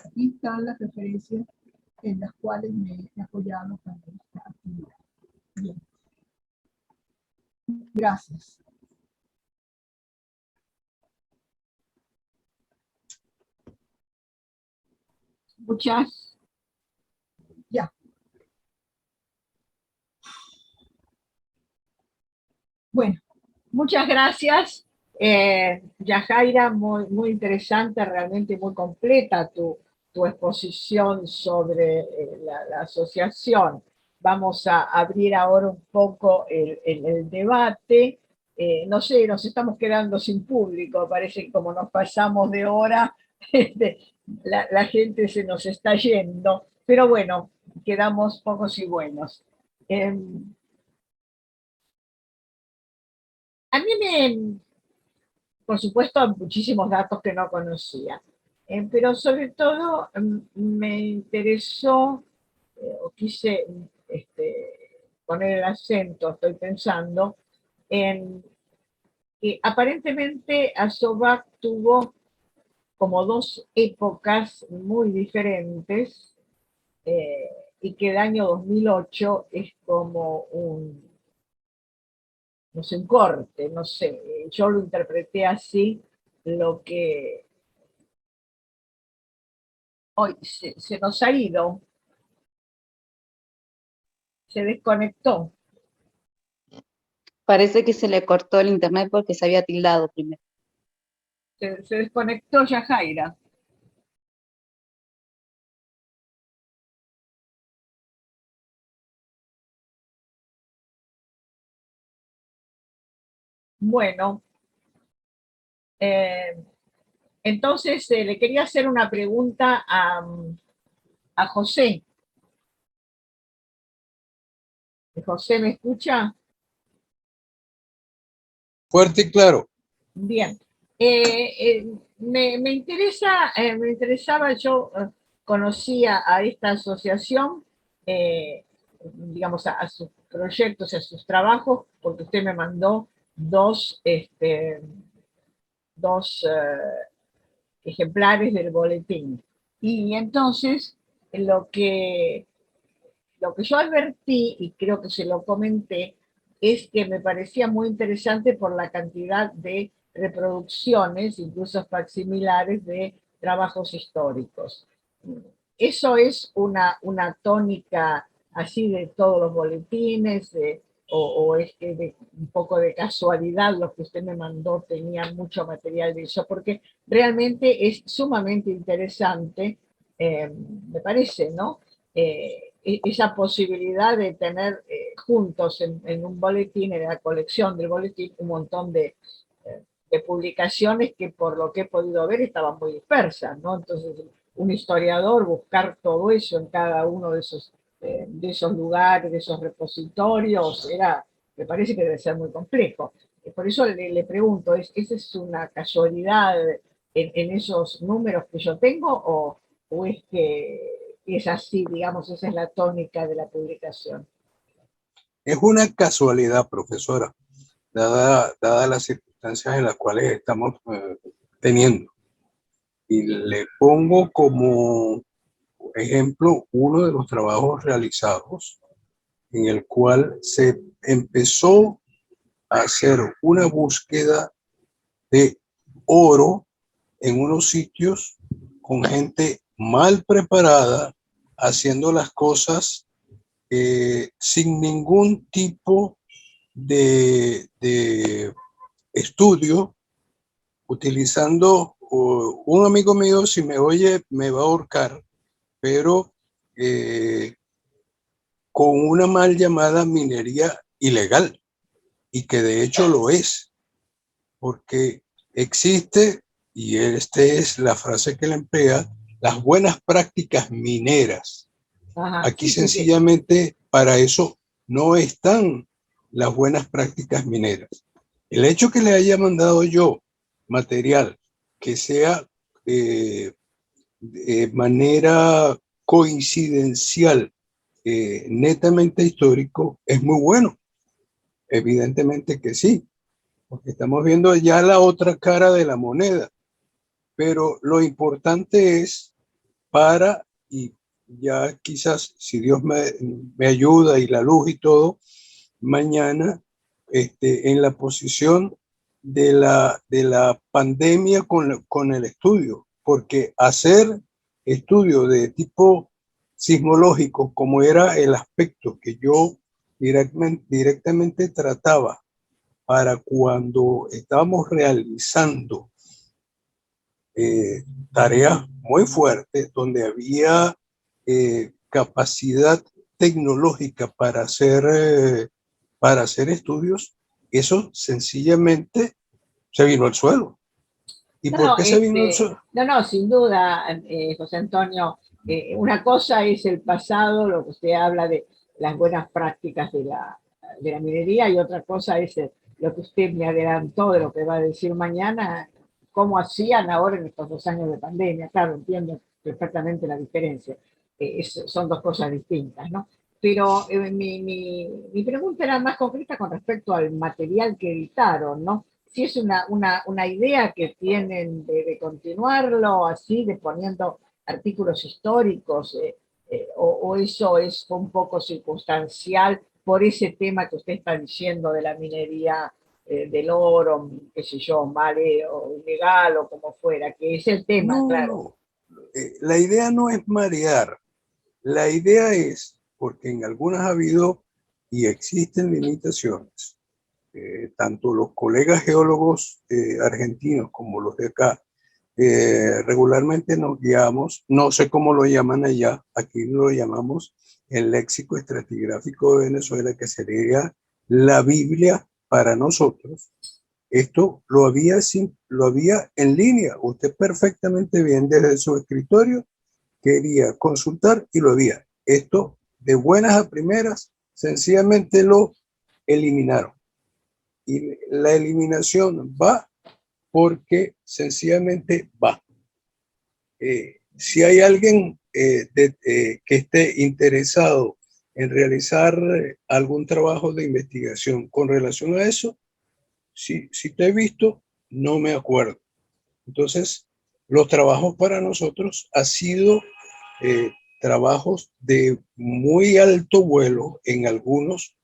aquí están las referencias en las cuales me he apoyado para esta actividad. Bien. Gracias. ¿Escuchas? Ya. Bueno. Muchas gracias. Yajaira, muy, muy interesante, realmente muy completa tu exposición sobre la asociación. Vamos a abrir ahora un poco el debate. No sé, nos estamos quedando sin público, parece que como nos pasamos de hora, la gente se nos está yendo, pero bueno, quedamos pocos y buenos. A mí por supuesto, muchísimos datos que no conocía, pero sobre todo me interesó, o quise poner el acento, estoy pensando, en que aparentemente Asobac tuvo como dos épocas muy diferentes, y que el año 2008 es como no sé, un corte, no sé, yo lo interpreté así, lo que hoy se nos ha ido Se desconectó. Parece que se le cortó el internet porque se había tildado primero. Se desconectó Yajaira. Bueno, entonces le quería hacer una pregunta a José. José, ¿me escucha? Fuerte y claro. Bien. Me interesa, me interesaba, yo conocía a esta asociación, digamos, a sus proyectos, a sus trabajos, porque usted me mandó dos, dos ejemplares del boletín. Y entonces, lo que, lo que yo advertí, y creo que se lo comenté, es que me parecía muy interesante por la cantidad de reproducciones, incluso facsimilares, de trabajos históricos. Eso es una tónica así de todos los boletines, o es que de un poco de casualidad los que usted me mandó tenían mucho material de eso, porque realmente es sumamente interesante, me parece, ¿no? Esa posibilidad de tener juntos en un boletín, en la colección del boletín, un montón de publicaciones que por lo que he podido ver estaban muy dispersas, ¿no? Entonces, un historiador buscar todo eso en cada uno de esos lugares, de esos repositorios, me parece que debe ser muy complejo. Por eso le pregunto, ¿esa es una casualidad en esos números que yo tengo o es que es así, digamos, esa es la tónica de la publicación? Es una casualidad, profesora, dada las circunstancias en las cuales estamos teniendo. Y le pongo como ejemplo uno de los trabajos realizados en el cual se empezó a hacer una búsqueda de oro en unos sitios con gente mal preparada, haciendo las cosas sin ningún tipo de estudio, utilizando un amigo mío, si me oye, me va a ahorcar, pero con una mal llamada minería ilegal, y que de hecho lo es, porque existe, y esta es la frase que le emplea, las buenas prácticas mineras. Ajá, Aquí sí, sí, sí. sencillamente para eso no están las buenas prácticas mineras. El hecho que le haya mandado yo material que sea de manera coincidencial, netamente histórico, es muy bueno. Evidentemente que sí, porque estamos viendo ya la otra cara de la moneda. Pero lo importante es y ya quizás si Dios me ayuda y la luz y todo, mañana en la posición de la pandemia con el estudio, porque hacer estudio de tipo sismológico, como era el aspecto que yo directamente trataba para cuando estábamos realizando tareas muy fuertes, donde había capacidad tecnológica para hacer estudios, eso sencillamente se vino al suelo. ¿Y No, por no, qué se vino al suelo? no, sin duda, José Antonio, una cosa es el pasado, lo que usted habla de las buenas prácticas de la minería, y otra cosa es lo que usted me adelantó de lo que va a decir mañana, cómo hacían ahora en estos 2 años de pandemia. Claro, entiendo perfectamente la diferencia. Son dos cosas distintas, ¿no? Pero mi pregunta era más concreta con respecto al material que editaron, ¿no? Si es una idea que tienen de continuarlo así, de poniendo artículos históricos, o eso es un poco circunstancial por ese tema que usted está diciendo de la minería del oro, qué sé yo, vale, o ilegal, o como fuera, que es el tema, No, claro. no. La idea no es marear. La idea es, porque en algunas ha habido y existen limitaciones. Tanto los colegas geólogos argentinos como los de acá, regularmente nos guiamos, no sé cómo lo llaman allá, aquí lo llamamos el léxico estratigráfico de Venezuela, que sería la Biblia para nosotros. Esto lo había en línea, usted perfectamente bien desde su escritorio quería consultar y lo había. Esto de buenas a primeras sencillamente lo eliminaron. Y la eliminación va porque sencillamente va. Si hay alguien que esté interesado en realizar algún trabajo de investigación con relación a eso, si te he visto, no me acuerdo. Entonces, los trabajos para nosotros han sido trabajos de muy alto vuelo en algunos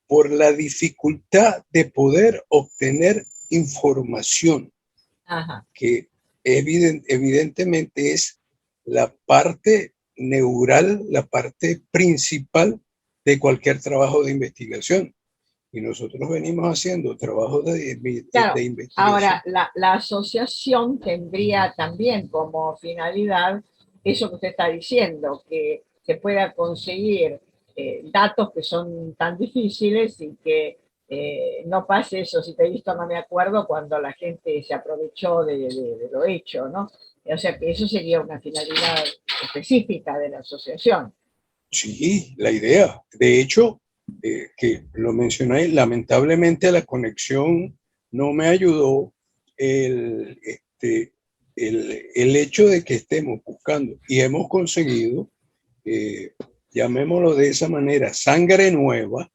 por la dificultad de poder obtener información. Ajá. Que evidentemente es la parte neural, la parte principal de cualquier trabajo de investigación. Y nosotros venimos haciendo trabajos Claro, de investigación. ahora la asociación tendría también como finalidad eso que usted está diciendo, que se pueda conseguir datos que son tan difíciles y que no pase eso, si te he visto no me acuerdo, cuando la gente se aprovechó de lo hecho, ¿no? O sea que eso sería una finalidad específica de la asociación. Sí, la idea. De hecho, que lo mencioné, lamentablemente la conexión no me ayudó el hecho de que estemos buscando y hemos conseguido, llamémoslo de esa manera, sangre nueva,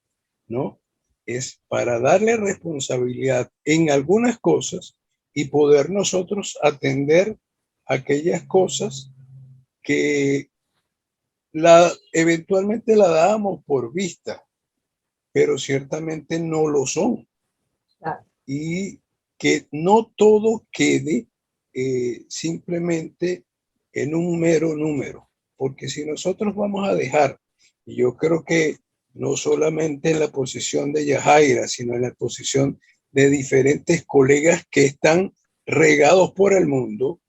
¿no? Es para darle responsabilidad en algunas cosas y poder nosotros atender aquellas cosas que eventualmente la dábamos por vista, pero ciertamente no lo son. Claro. Y que no todo quede simplemente en un mero número, porque si nosotros vamos a dejar, y yo creo que no solamente en la posición de Yajaira, sino en la posición de diferentes colegas que están regados por el mundo,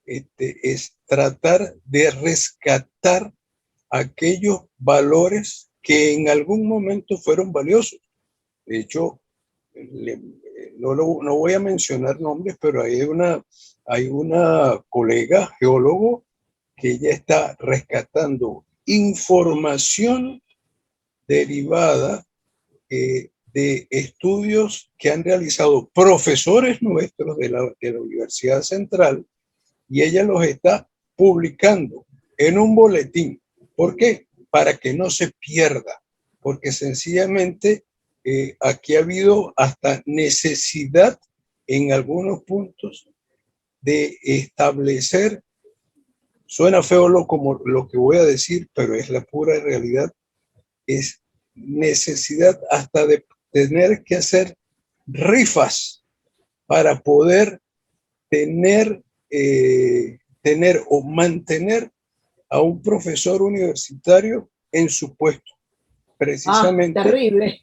es tratar de rescatar aquellos valores que en algún momento fueron valiosos. De hecho, no voy a mencionar nombres, pero hay una colega geólogo que ella está rescatando información derivada de estudios que han realizado profesores nuestros de la Universidad Central, y ella los está publicando en un boletín. ¿Por qué? Para que no se pierda, porque sencillamente aquí ha habido hasta necesidad en algunos puntos de establecer, suena feo como lo que voy a decir, pero es la pura realidad, es necesidad hasta de tener que hacer rifas para poder tener o mantener a un profesor universitario en su puesto. Precisamente. Terrible.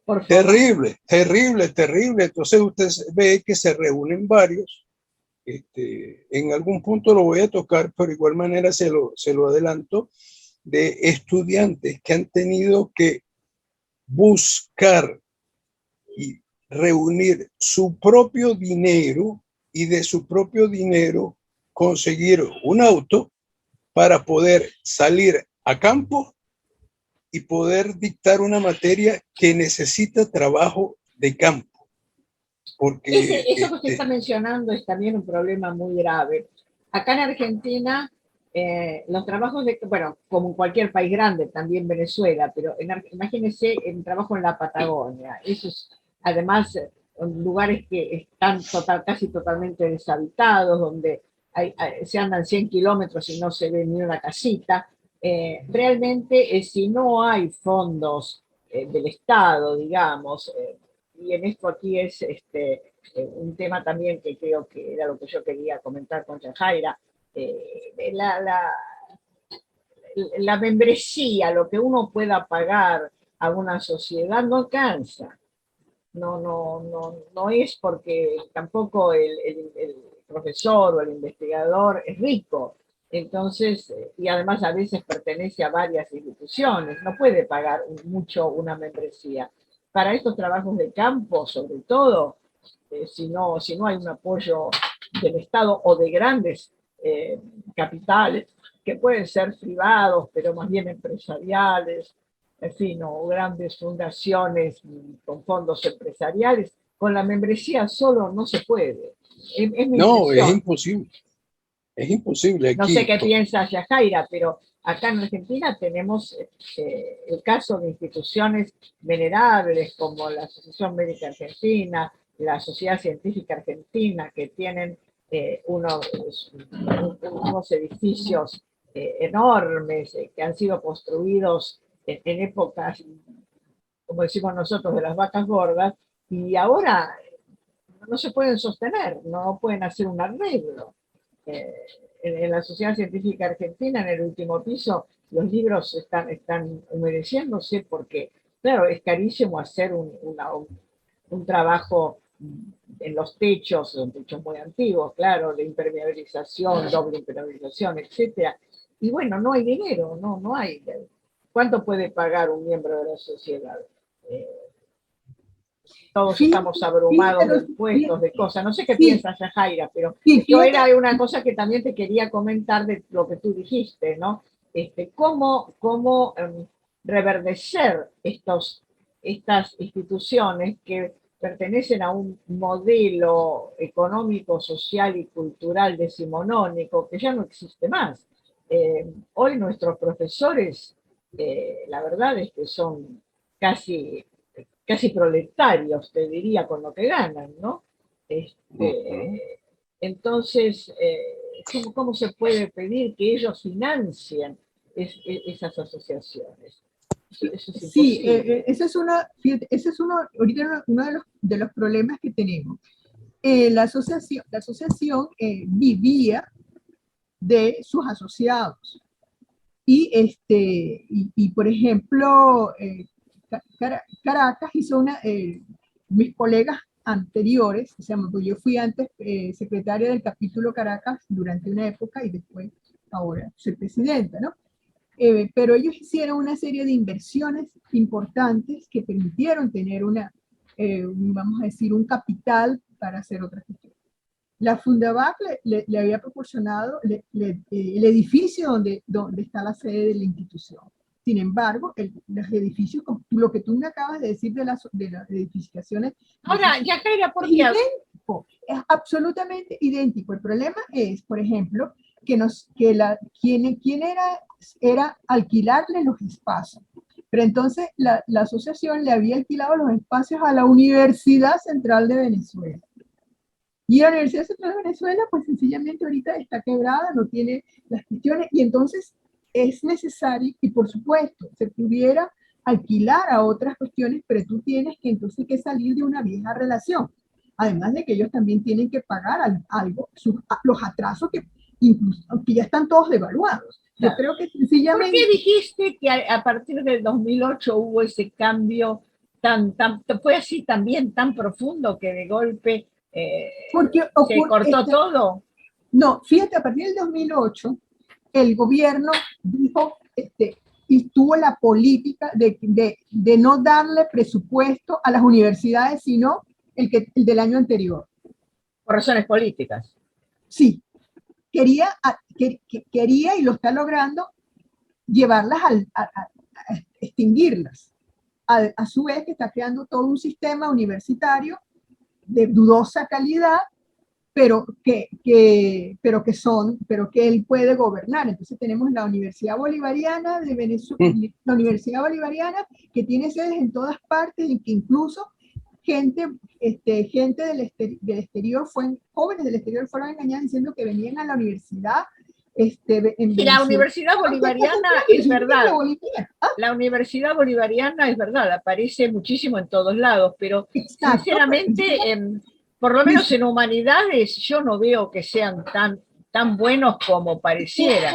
Por favor. Terrible, terrible, terrible. Entonces usted ve que se reúnen varios. En algún punto lo voy a tocar, pero de igual manera se lo adelanto, de estudiantes que han tenido que buscar y reunir su propio dinero y de su propio dinero conseguir un auto para poder salir a campo y poder dictar una materia que necesita trabajo de campo. Porque eso que usted está mencionando es también un problema muy grave. Acá en Argentina, los trabajos bueno, como en cualquier país grande, también Venezuela, pero imagínense el trabajo en la Patagonia. Eso es, además, lugares que están casi totalmente deshabitados, donde se andan 100 kilómetros y no se ve ni una casita. Realmente, si no hay fondos del Estado, digamos, y en esto aquí es un tema también que creo que era lo que yo quería comentar con Yajaira, la membresía, lo que uno pueda pagar a una sociedad no alcanza. No es porque tampoco el profesor o el investigador es rico. Entonces, y además a veces pertenece a varias instituciones, no puede pagar mucho una membresía. Para estos trabajos de campo, sobre todo, si no hay un apoyo del Estado o de grandes capitales, que pueden ser privados, pero más bien empresariales, en fin, o grandes fundaciones con fondos empresariales, con la membresía solo no se puede. Es mi No, es impresión. imposible. Es imposible. No sé Aquí, qué piensa Yajaira, pero acá en Argentina tenemos el caso de instituciones venerables como la Asociación Médica Argentina, la Sociedad Científica Argentina, que tienen unos edificios enormes que han sido construidos en épocas, como decimos nosotros, de las vacas gordas, y ahora no se pueden sostener, no pueden hacer un arreglo. Eh, en la Sociedad Científica Argentina, en el último piso, los libros están humedeciéndose porque, claro, es carísimo hacer un trabajo en los techos, son techos muy antiguos, claro, de impermeabilización, doble impermeabilización, etcétera. Y bueno, no hay dinero, no hay. ¿Cuánto puede pagar un miembro de la sociedad? Eh, Todos estamos abrumados de impuestos, de cosas. No sé qué piensas, Yajaira, pero yo era una cosa que también te quería comentar de lo que tú dijiste, ¿no? Cómo reverdecer estas instituciones que pertenecen a un modelo económico, social y cultural decimonónico que ya no existe más. Hoy nuestros profesores, la verdad es que son casi proletarios, te diría, con lo que ganan, ¿no? Entonces, ¿cómo se puede pedir que ellos financien esas asociaciones? Eso es Sí, imposible. ese es ahorita uno de los problemas que tenemos. La asociación vivía de sus asociados. Y por ejemplo, Caracas hizo mis colegas anteriores, o sea, pues yo fui antes secretaria del capítulo Caracas durante una época y después ahora soy presidenta, ¿no? Pero ellos hicieron una serie de inversiones importantes que permitieron tener vamos a decir, un capital para hacer otras cuestiones. La Fundavac le había proporcionado el edificio donde está la sede de la institución. Sin embargo, los edificios, lo que tú me acabas de decir de las edificaciones... Ahora, Yajaira, ¿por qué? Es absolutamente idéntico. El problema es, por ejemplo, quien era alquilarle los espacios. Pero entonces la asociación le había alquilado los espacios a la Universidad Central de Venezuela. Y la Universidad Central de Venezuela, pues sencillamente ahorita está quebrada, no tiene las cuestiones, y entonces es necesario que, por supuesto, se pudiera alquilar a otras cuestiones, pero tú tienes que entonces que salir de una vieja relación. Además de que ellos también tienen que pagar algo, los atrasos que incluso, ya están todos devaluados. Yo creo que sencillamente... ¿Por qué dijiste que a partir del 2008 hubo ese cambio fue así también tan profundo que de golpe se cortó todo? No, fíjate, a partir del 2008, el gobierno dijo, y tuvo la política de no darle presupuesto a las universidades, sino el del año anterior. Por razones políticas. Sí, quería y lo está logrando, llevarlas a extinguirlas. A su vez que está creando todo un sistema universitario de dudosa calidad, pero que él puede gobernar. Entonces tenemos la Universidad Bolivariana de Venezuela, la Universidad Bolivariana, que tiene sedes en todas partes y que incluso gente del exterior, jóvenes del exterior fueron engañados diciendo que venían a la universidad. La Universidad Bolivariana es verdad. La Universidad Bolivariana es verdad, aparece muchísimo en todos lados, pero sinceramente, por lo menos en humanidades, yo no veo que sean tan buenos como pareciera.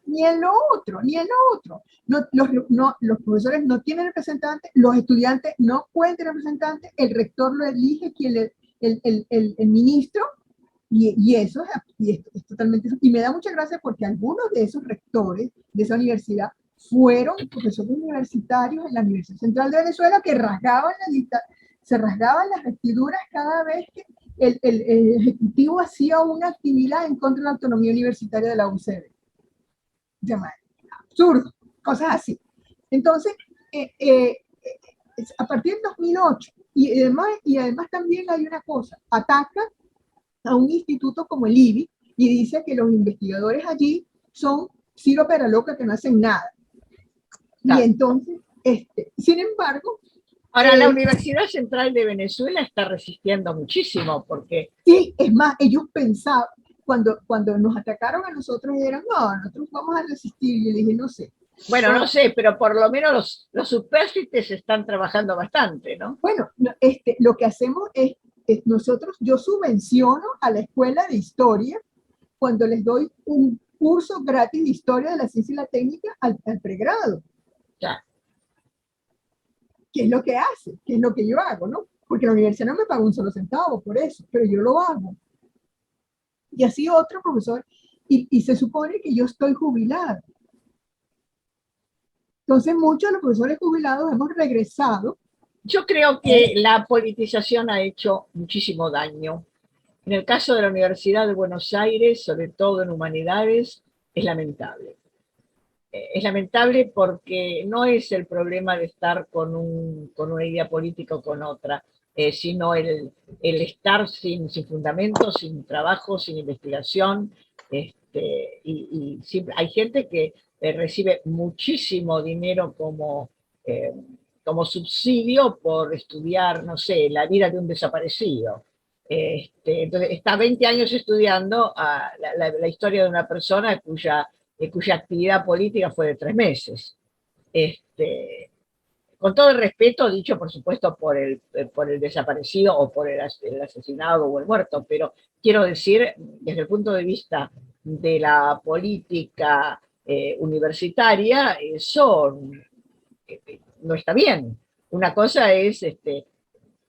Ni en lo otro, ni en lo otro. Los profesores no tienen representantes, los estudiantes no pueden tener representantes, el rector lo elige el ministro, y eso es totalmente... Y me da mucha gracia porque algunos de esos rectores de esa universidad fueron profesores universitarios en la Universidad Central de Venezuela que se rasgaban las vestiduras cada vez que el ejecutivo hacía una actividad en contra de la autonomía universitaria de la UCB. Absurdo, cosas así. Entonces, a partir del 2008, y además también hay una cosa, ataca a un instituto como el IBI y dice que los investigadores allí son Ciro Peraloca que no hacen nada. Claro. Y entonces, sin embargo... Ahora, la Universidad Central de Venezuela está resistiendo muchísimo porque... Sí, es más, ellos pensaban, cuando nos atacaron a nosotros, dijeron, no, nosotros vamos a resistir. Y yo le dije, no sé. Bueno, no sé, pero por lo menos los supérfites están trabajando bastante, ¿no? Bueno, lo que hacemos es yo subvenciono a la escuela de historia cuando les doy un curso gratis de historia de la ciencia y la técnica al pregrado. Ya. ¿Qué es lo que hace? ¿Qué es lo que yo hago, no? Porque la universidad no me paga un solo centavo por eso, pero yo lo hago. Y así otro profesor, y se supone que yo estoy jubilada. Entonces muchos de los profesores jubilados hemos regresado. Yo creo que la politización ha hecho muchísimo daño. En el caso de la Universidad de Buenos Aires, sobre todo en humanidades, es lamentable. Es lamentable porque no es el problema de estar con una idea política o con otra, sino el estar sin fundamentos, sin trabajo, sin investigación. Y hay gente que recibe muchísimo dinero como subsidio por estudiar, no sé, la vida de un desaparecido. Entonces está 20 años estudiando la historia de una persona cuya actividad política fue de 3 meses. Con todo el respeto, dicho por supuesto por el desaparecido o por el asesinado o el muerto, pero quiero decir, desde el punto de vista de la política universitaria, eso no está bien. Una cosa es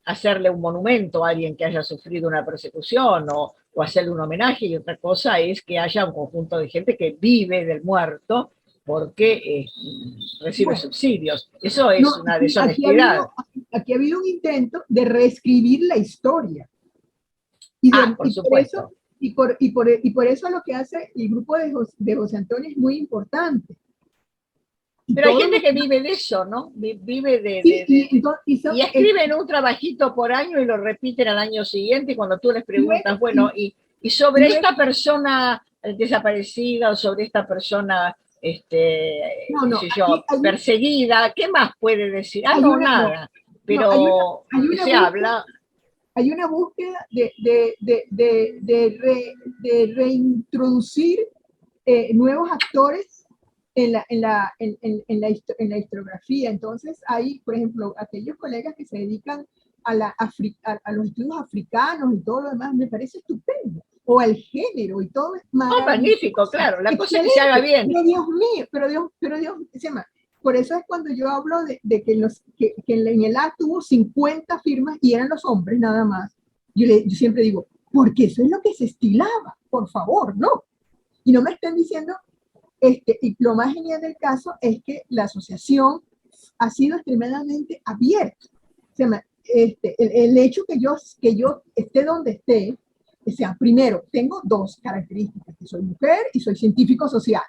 hacerle un monumento a alguien que haya sufrido una persecución o hacerle un homenaje, y otra cosa es que haya un conjunto de gente que vive del muerto porque recibe subsidios. Eso es una deshonestidad. Aquí ha habido un intento de reescribir la historia. Por supuesto. Y por eso lo que hace el grupo de José Antonio es muy importante. Pero hay gente que vive de eso, ¿no? Vive y escriben un trabajito por año y lo repiten al año siguiente, y cuando tú les preguntas, bueno, y sobre esta persona desaparecida o sobre esta persona perseguida, ¿qué más puede decir? Nada, pero se habla. Hay una búsqueda de reintroducir nuevos actores en la historiografía. Entonces hay, por ejemplo, aquellos colegas que se dedican a los estudios africanos y todo lo demás, me parece estupendo, o al género y todo es magnífico, claro, la cosa es que se haga bien. Pero Dios mío, pero Dios, por eso es cuando yo hablo de que en el acto hubo 50 firmas y eran los hombres nada más. Yo siempre digo, porque eso es lo que se estilaba, por favor, ¿no? Y no me estén diciendo. Y lo más genial del caso es que la asociación ha sido extremadamente abierta. O sea, el hecho que yo esté donde esté, o sea, primero, tengo 2 características, que soy mujer y soy científico social.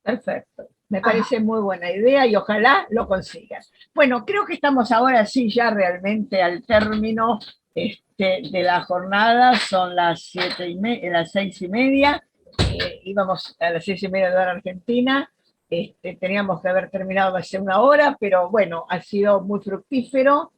Perfecto. Me parece muy buena idea y ojalá lo consigas. Bueno, creo que estamos ahora sí ya realmente al término de la jornada. Son las 6:30. Íbamos a las 6:30 de hora argentina, teníamos que haber terminado hace 1 hora, pero bueno, ha sido muy fructífero.